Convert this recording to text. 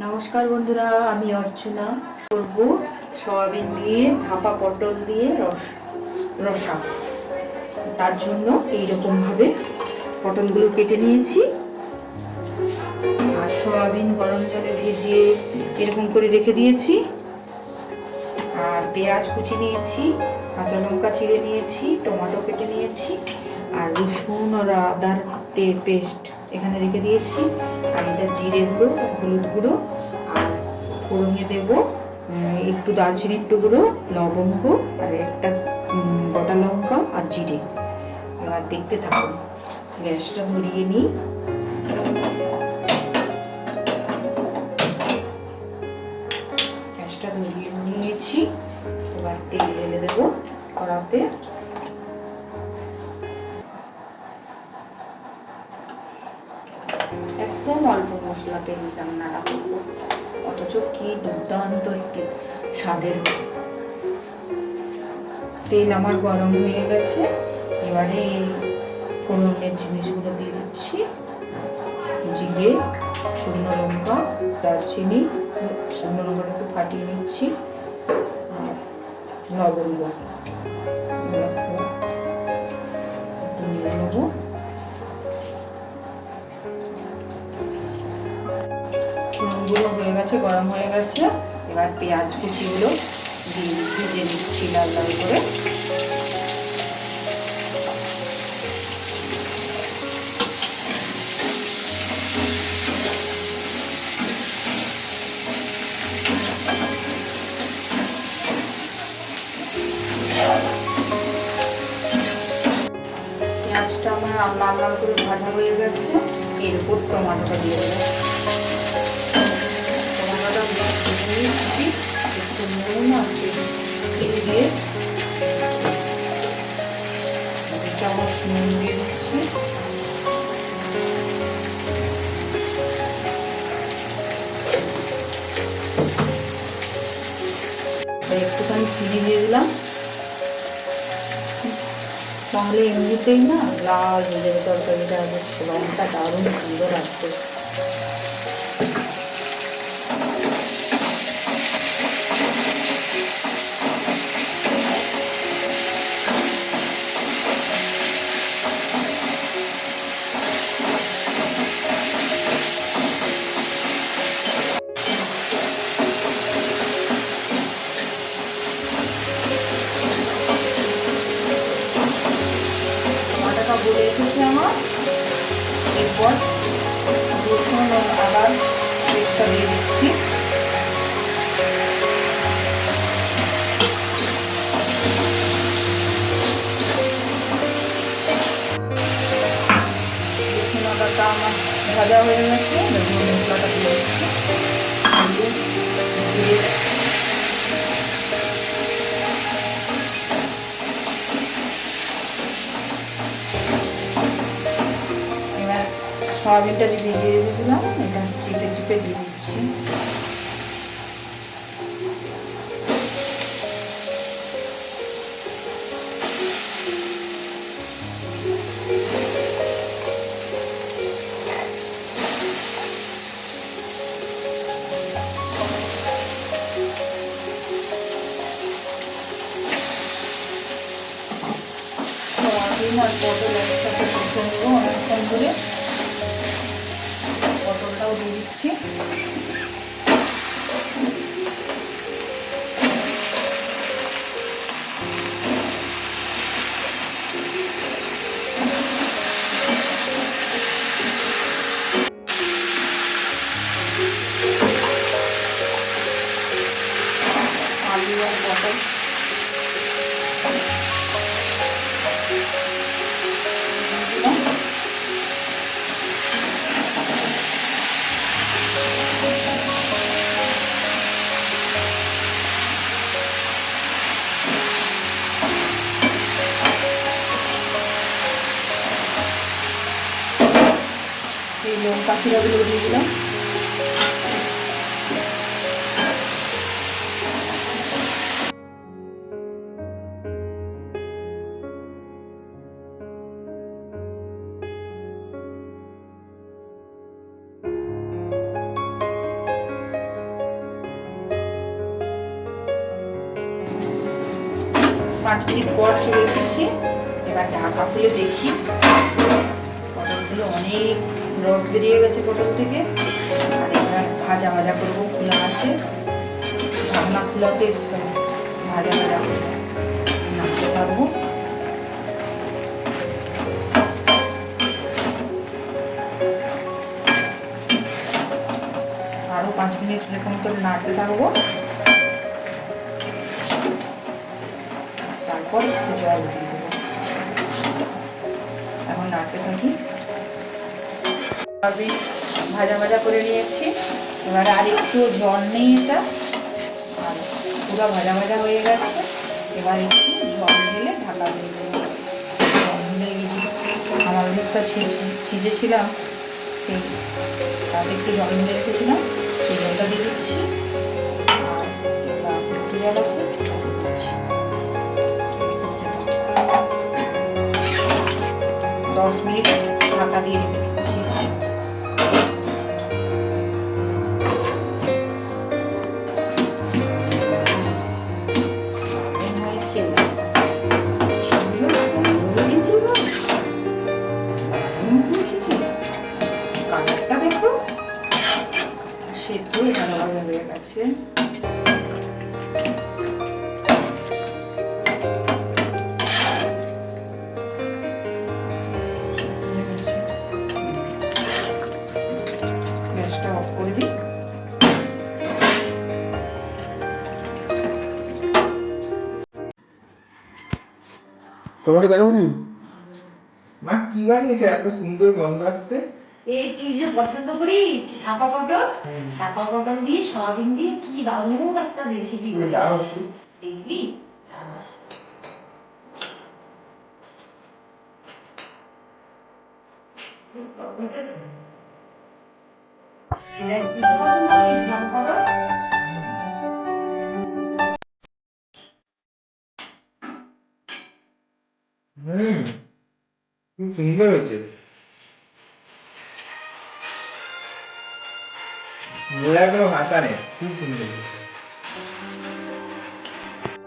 নমস্কার বন্ধুরা, আমি অর্চনা করব সয়াবিন দিয়ে ভাপা পটল দিয়ে রসা। তার জন্য এইরকম ভাবে পটলগুলো কেটে নিয়েছি আর সয়াবিন গরম জলে ভিজিয়ে এরকম করে রেখে দিয়েছি। আর পেঁয়াজ কুচি নিয়েছি, কাঁচা লঙ্কা চিড়ে নিয়েছি, টমেটো কেটে নিয়েছি আর রসুন আর আদার পেস্ট এখানে রেখে দিয়েছি। আর এটা জিরে গুঁড়ো, হলুদ গুঁড়ো আর ফোড়নে দেব একটু দারচিনির টুকরো, লবঙ্গ আর একটা গোটা লঙ্কা আর জিরে। এবার দেখতে থাকুন। গ্যাসটা ধরিয়ে নিই। গ্যাসটা ধরিয়ে নিয়েছি। এবার তেল ঢেলে দেবো কড়াতে। একদম অল্প মশলা তেল রান্নাটা করবো, অথচ কি দুর্দান্ত একটু স্বাদের। তেল আমার গরম হয়ে গেছে। এবারে এই ফোড়নের জিনিসগুলো দিয়ে দিচ্ছি। জিরে, শুকনো লঙ্কা, দারচিনি, শুকনো লঙ্কাটা একটু ফাটিয়ে নিচ্ছি আর লবঙ্গ একটু নিয়ে নেবো। ফোড়নগুলো হয়ে গেছে, গরম হয়ে গেছে। এবার পেঁয়াজ কুচিগুলো দিয়ে ভেজে নিচ্ছি লাল লাল করে। পেঁয়াজটা আমার লাল লাল করে ভাজা হয়ে গেছে। এরপর টমেটোটা দিয়ে দেবো। টমেটোটা দিয়ে দিচ্ছি, একটু নুন আর চিনি দিয়ে 2 চামচ নুন দিয়ে দিচ্ছি। একটুখানি চিনি দিয়ে দিলাম, তাহলে এমনিতেই না লাল হয়ে যাবে তরকারিটা। রঙটা দারুণ সুন্দর আসছে। বলে এসেছে আমার। এরপর রসুন ও আদার পেস্টটা দিয়ে দিচ্ছি। রসুন আদাটা আমার ভাজা হয়ে গেছে। মশলাটা দিয়ে দিচ্ছি। দিয়ে সয়াবিনটা যে ভিজিয়ে রেখেছিলাম এটা চিপে চিপে দিয়ে দিচ্ছি। সয়াবিন আর পটল একসাথে কষে নেবো অনেকক্ষণ ধরে। পটলটাও দিয়ে দিচ্ছি। আলু আর পটল এই লঙ্কা চিরাগুলো দিয়ে দিলাম। 5 মিনিট পর চলে এসেছি। এবার ঢাকা খুলে দেখি, পটলগুলো অনেক রস বেরিয়ে গেছে পটল থেকে। আর এবার ভাজা ভাজা করবো, খোলা আছে, ঢাকনা খোলাতে ভাজা ভাজা করে নাড়তে পারবো। আরো 5 মিনিট এরকম করে নাড়তে থাকবো। তারপর একটু জল দিয়ে দেবো। এখন নাড়তে থাকি। আমি ভাজা ভাজা করে নিয়েছি। এবার আর একটু জল নেই, এটা আর পুরো ভাজা ভাজা হয়ে গেছে। এবার একটু জল ঢেলে ঢাকা দিয়ে দেবো। জল ঢেলে আমার অবস্থা ছিঁচেছিলাম, সেই তাতে একটু জল ঢেলে রেখেছিলাম, সেই জলটা দিয়ে দিচ্ছি। আর গ্লাসে একটু জল আছে, সেটা দিয়ে দিচ্ছি। 10 মিনিট ঢাকা দিয়ে রেখে দিচ্ছি। কালারটা দেখো, সেদ্ধই ভালোভাবে হয়ে গেছে। গ্যাসটা অফ করে দিই। তোমাকে দেখাবনি মা কি বানিয়েছে, এত সুন্দর গন্ধ আসছে। এই তুই যে পছন্দ করিস ছাপা পটল, ছাপা পটল দিয়ে সয়াবিন দিয়ে কি দারুণ একটা রেসিপি করেছি, দেখবি? দেখ, তুই তো পছন্দ করিস ছাপা পটল। খুব সুন্দর হয়েছে, বলার কোনো ভাষা নেই, খুব সুন্দর হয়েছে।